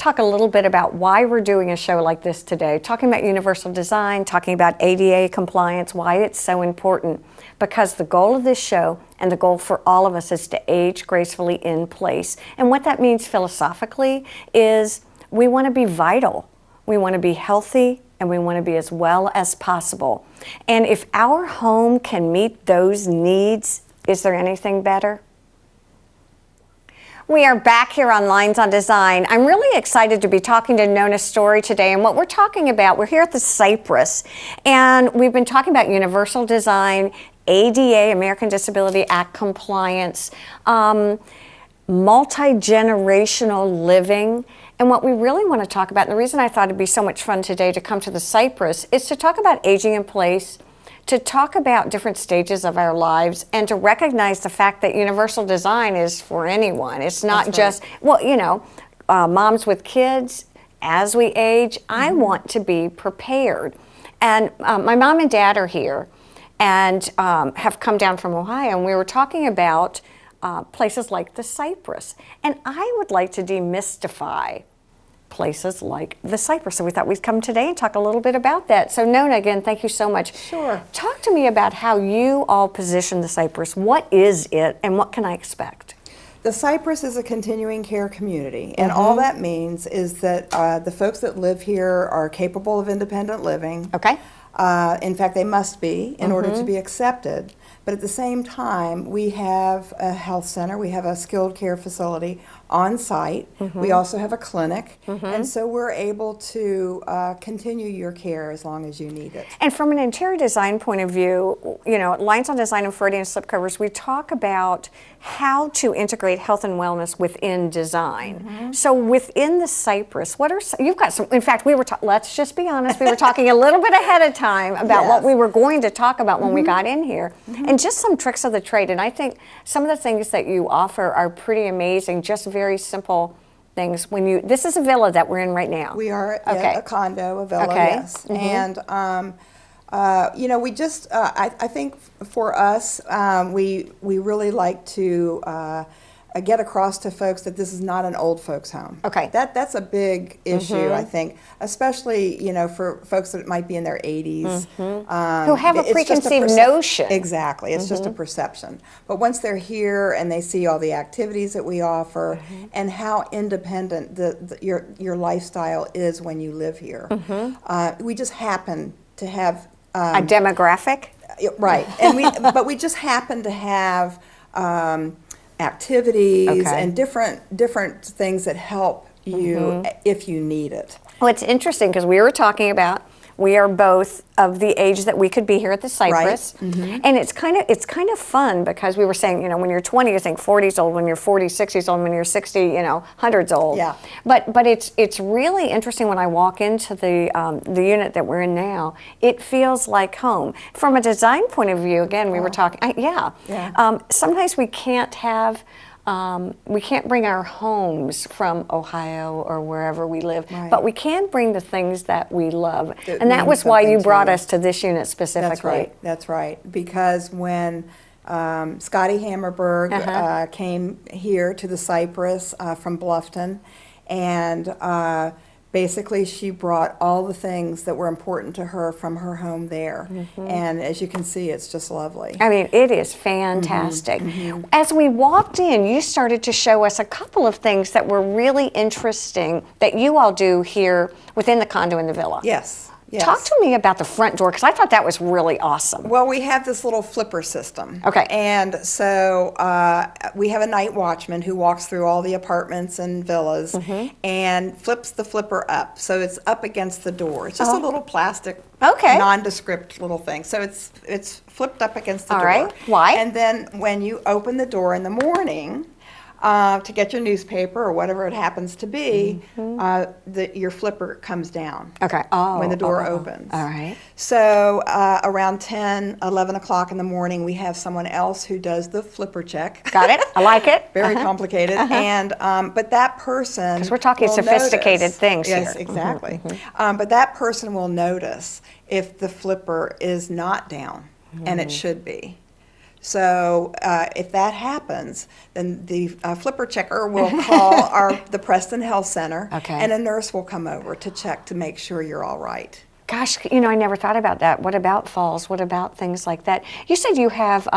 talk a little bit about why we're doing a show like this today, talking about universal design, talking about ADA compliance, why it's so important. Because the goal of this show and the goal for all of us is to age gracefully in place. And what that means philosophically is we want to be vital, we want to be healthy, and we want to be as well as possible. And if our home can meet those needs, is there anything better? We are back here on Lines on Design. I'm really excited to be talking to Nona Story today. And what we're talking about, we're here at the Cypress, and we've been talking about universal design, ADA, American Disability Act compliance, multi-generational living. And what we really want to talk about, and the reason I thought it'd be so much fun today to come to the Cypress, is to talk about aging in place, to talk about different stages of our lives, and to recognize the fact that universal design is for anyone. It's not just, well, you know, moms with kids, as we age, I want to be prepared. And my mom and dad are here and have come down from Ohio, and we were talking about places like the Cypress. And I would like to demystify places like the Cypress. So we thought we'd come today and talk a little bit about that. So Nona, again, thank you so much. Sure. Talk to me about how you all position the Cypress. What is it and what can I expect? The Cypress is a continuing care community, and all that means is that the folks that live here are capable of independent living. Okay. In fact, they must be in order to be accepted. But at the same time, we have a health center, we have a skilled care facility on site. We also have a clinic, and so we're able to continue your care as long as you need it. And from an interior design point of view, you know, at Lines on Design and Freudian Slipcovers, we talk about how to integrate health and wellness within design. So within the Cypress, what are you've got some? In fact, we were let's just be honest. We were talking a little bit ahead of time about what we were going to talk about when we got in here, and just some tricks of the trade. And I think some of the things that you offer are pretty amazing. Just very simple things. When you this is a villa that we're in right now. We are at a condo, a villa, yes, and. You know, we just, I think for us, we really like to get across to folks that this is not an old folks home. Okay. That's a big issue, I think, especially, you know, for folks that might be in their 80s. Who have a preconceived notion. Exactly. It's just a perception. But once they're here and they see all the activities that we offer and how independent your lifestyle is when you live here, we just happen to have a demographic, right? And but we just happen to have activities and different things that help you if you need it. Well, it's interesting because we were talking about we are both of the age that we could be here at the Cypress, and it's kind of fun because we were saying, you know, when you're 20, you think 40's old. When you're 40, 60's old. When you're 60, you know, 100's old. Yeah. But it's really interesting when I walk into the unit that we're in now. It feels like home. From a design point of view, again, we were talking. Sometimes we can't have. We can't bring our homes from Ohio or wherever we live, but we can bring the things that we love. And that was why you brought us to this unit specifically. That's right. Because when Scotty Hammerberg came here to the Cypress from Bluffton, and basically she brought all the things that were important to her from her home there. And as you can see, it's just lovely. I mean, it is fantastic. As we walked in, you started to show us a couple of things that were really interesting that you all do here within the condo in the villa. Yes. Yes. Talk to me about the front door, because I thought that was really awesome. Well, we have this little flipper system. Okay. And so we have a night watchman who walks through all the apartments and villas and flips the flipper up. So it's up against the door. It's just a little plastic, nondescript little thing. So it's flipped up against the door. All right. Why? And then when you open the door in the morning, to get your newspaper or whatever it happens to be, your flipper comes down when the door opens. All right. So around 10, 11 o'clock in the morning, we have someone else who does the flipper check. Got it. I like it. Very complicated. And but that person, because we're talking sophisticated things here. Yes, exactly. But that person will notice if the flipper is not down, and it should be. So if that happens, then the flipper checker will call the Preston Health Center, Okay. and a nurse will come over to check to make sure you're all right. Gosh, you know, I never thought about that. What about falls? What about things like that? You said you have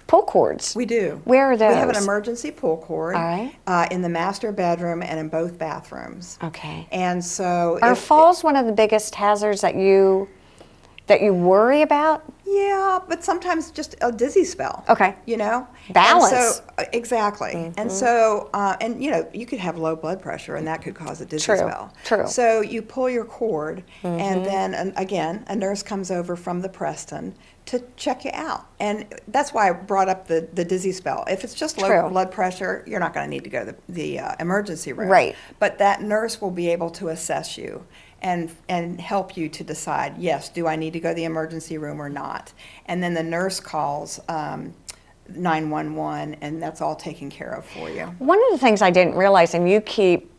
pull cords. We do. Where are those? We have an emergency pull cord. All right. In the master bedroom and in both bathrooms. Okay. And so Are falls one of the biggest hazards that you worry about? Yeah, but sometimes just a dizzy spell. Okay. You know? Balance. And so, exactly. And so, and you know, you could have low blood pressure and that could cause a dizzy spell. True. So you pull your cord and then, again, a nurse comes over from the Preston to check you out. And that's why I brought up the dizzy spell. If it's just low blood pressure, you're not going to need to go to the emergency room. Right. But that nurse will be able to assess you and help you to decide, yes, do I need to go to the emergency room or not? And then the nurse calls 911, and that's all taken care of for you. One of the things I didn't realize, and you keep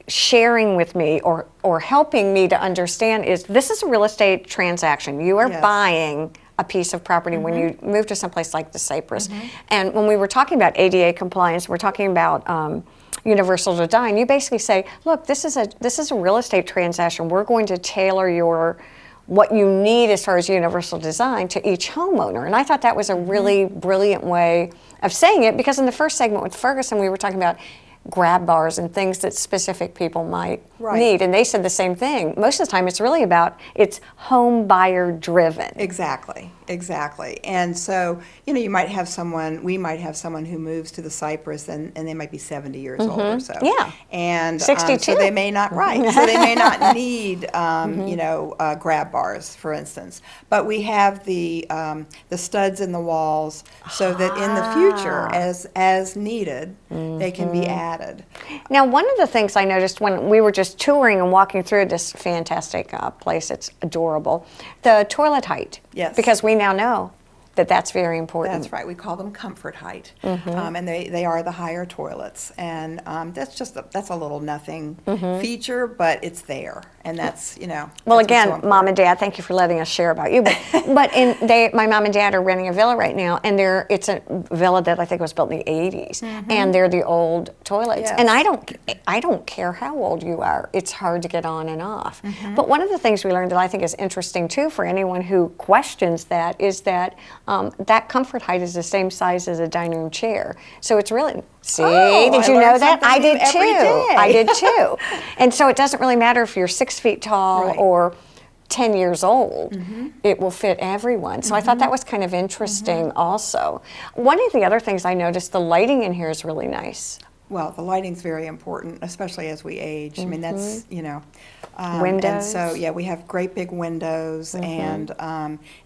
sharing with me or helping me to understand, is this is a real estate transaction. You are buying a piece of property when you move to someplace like the Cypress. And when we were talking about ADA compliance, we're talking about universal design. You basically say, look, this is a real estate transaction. We're going to tailor what you need as far as universal design to each homeowner. And I thought that was a really brilliant way of saying it, because in the first segment with Ferguson, we were talking about grab bars and things that specific people might need. And they said the same thing. Most of the time it's really about, it's home buyer driven. Exactly, exactly. And so, you know, we might have someone who moves to the Cypress and they might be 70 years old or so. Yeah. And 62. So they may not, so they may not need, you know, grab bars, for instance. But we have the studs in the walls so that in the future, as needed, they can be added. Now, one of the things I noticed when we were just touring and walking through this fantastic place, it's adorable, the toilet height. Yes. Because we now know that that's very important. That's right. We call them comfort height, and they are the higher toilets. And that's a little nothing feature, but it's there, and that's, you know. Well, again, Mom and Dad, thank you for letting us share about you. But my mom and Dad are renting a villa right now, and it's a villa that I think was built in the 80s, and they're the old toilets. Yes. And I don't care how old you are. It's hard to get on and off. But one of the things we learned that I think is interesting too for anyone who questions that is that that comfort height is the same size as a dining room chair. So it's really, did you know that? I did too. I did too. And so it doesn't really matter if you're 6 feet tall or 10 years old, it will fit everyone. So I thought that was kind of interesting also. One of the other things I noticed, the lighting in here is really nice. Well, the lighting's very important, especially as we age. I mean, that's, you know. Windows. And so, yeah, we have great big windows. And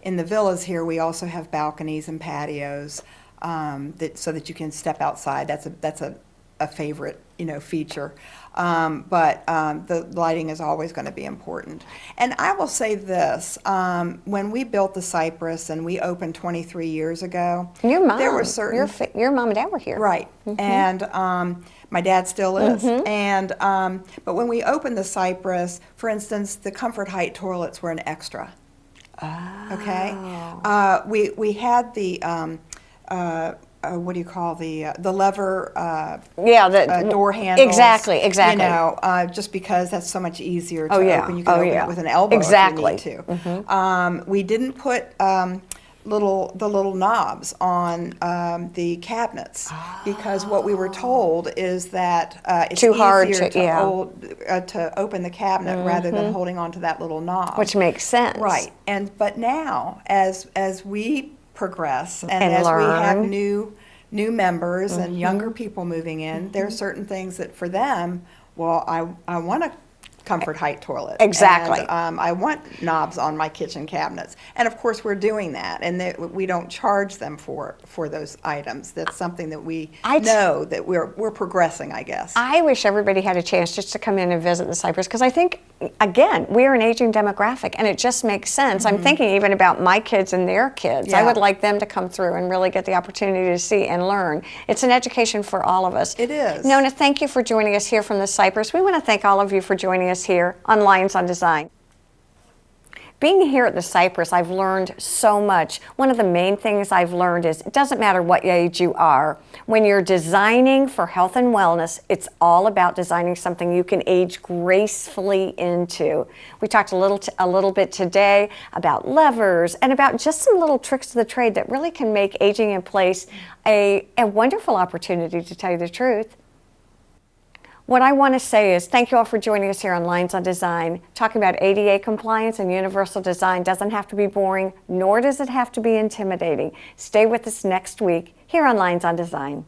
in the villas here, we also have balconies and patios so that you can step outside. That's a favorite, you know, feature. But the lighting is always going to be important. And I will say this, when we built the Cypress and we opened 23 years ago, your mom, there were certain... Your mom and Dad were here. Right. And my dad still is. And but when we opened the Cypress, for instance, the comfort height toilets were an extra. Okay? We had the... what do you call the lever? Door handles. Exactly. You know, just because that's so much easier to open. You can open it with an elbow if you need to. We didn't put the little knobs on the cabinets because what we were told is that it's too hard easier to open the cabinet rather than holding onto that little knob. Which makes sense. Right. But now, as we progress and as learn. we have new members and younger people moving in, there are certain things that for them, well, I want a comfort height toilet. Exactly. And, I want knobs on my kitchen cabinets. And of course we're doing that, and we don't charge them for those items. That's something that we know that we're progressing, I guess. I wish everybody had a chance just to come in and visit the Cypress, because I think, again, we are an aging demographic, and it just makes sense. I'm thinking even about my kids and their kids. I would like them to come through and really get the opportunity to see and learn. It's an education for all of us. It is. Nona, thank you for joining us here from the Cypress. We want to thank all of you for joining us here on Lynes on Design. being here at the Cypress, I've learned so much. One of the main things I've learned is it doesn't matter what age you are. When you're designing for health and wellness, it's all about designing something you can age gracefully into. We talked a little bit today about levers and about just some little tricks of the trade that really can make aging in place a wonderful opportunity, to tell you the truth. What I want to say is thank you all for joining us here on Lynes on Design. Talking about ADA compliance and universal design doesn't have to be boring, nor does it have to be intimidating. Stay with us next week here on Lynes on Design.